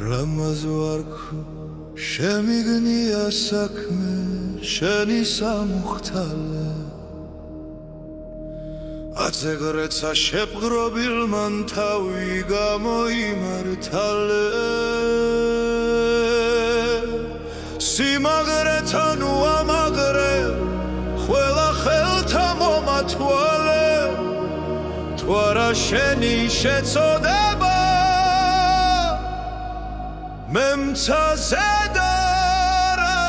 რამაზ ვარქო შემიგნია საქმე შენი სამუხთალე აცეგრეცა შეპყრობილმან თავი გამოიმართალე სიმაგრეთან უამაგრე ყველა ხელთა მომათვალე თუ არა შენი შეწოდება მე მცაზე და რა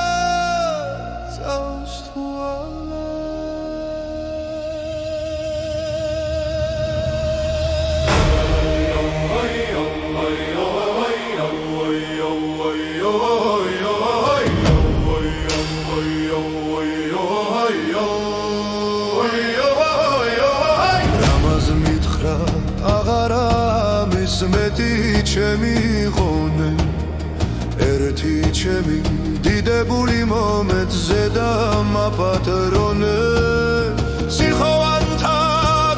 წავს თვალე რამაზ მითხრა აღარა მის მეტი ჩემი ღონე ერთი ჩემი დიდებული მომეწზე და მაპატრონე სიხოვანთა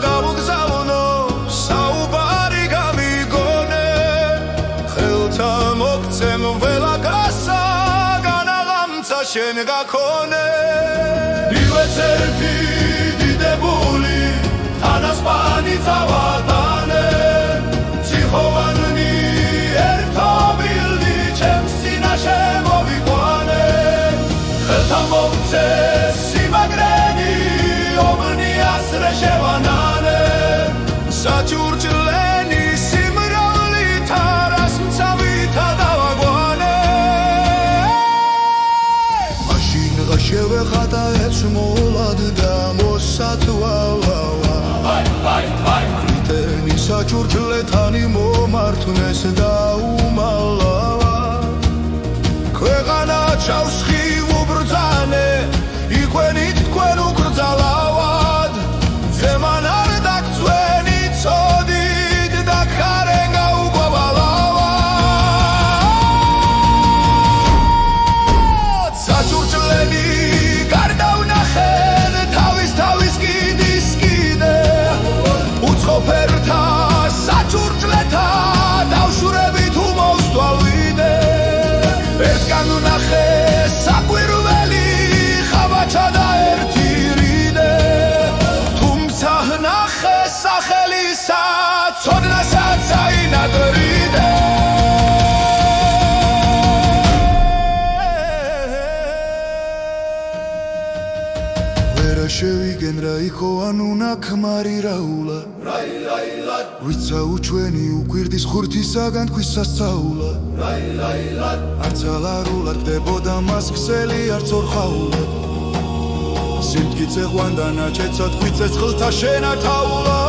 გავუგზავნო საუბარი გამიგონე ხელთა მოგცემ ველაგასა განაღამცა შენ გაქონე ივეც ერთი დიდებული თანასპანი წავატანე სიხოვანი სიმაგრენი ომნიასრე შევანანე საჭურჭლენი სიმრავლით არას მცავითა დავაგვანე მაშინღა შევეხატა ეცმოლად და მოსათვალავა კრიტენი საჭურჭლეთანი მომართვნეს და უმალავა ქვეყანა ჩავსხი უბრძანე იყვენით თქვენ უკრძალავად ზემან არ დაგწვენი წოდით და ქარენ გაუგვავალავად საჭურჭლენი გარდავნახენ თავის კიდის კიდე უცხოფერთა საჭურჭლეთა დავშურებით უმოვსდვალვიდე ეს განვნახე საკვირველი და ერთი რიდე თუმცა ნახე სახელისა ცოდნასაც აინადრიდე ვერა შევიგენ რა იქო ანუ ნაქმარი რაულა ვიცა უჩვენი უგვირდის ხურთისაგან თქვის სასწაულა არც ალარულად დებოდა მას ქსელი არც ორხაულად სიმტკიცე ღვანდანა ჩეცად გვიწეს ხლთა შენათაულა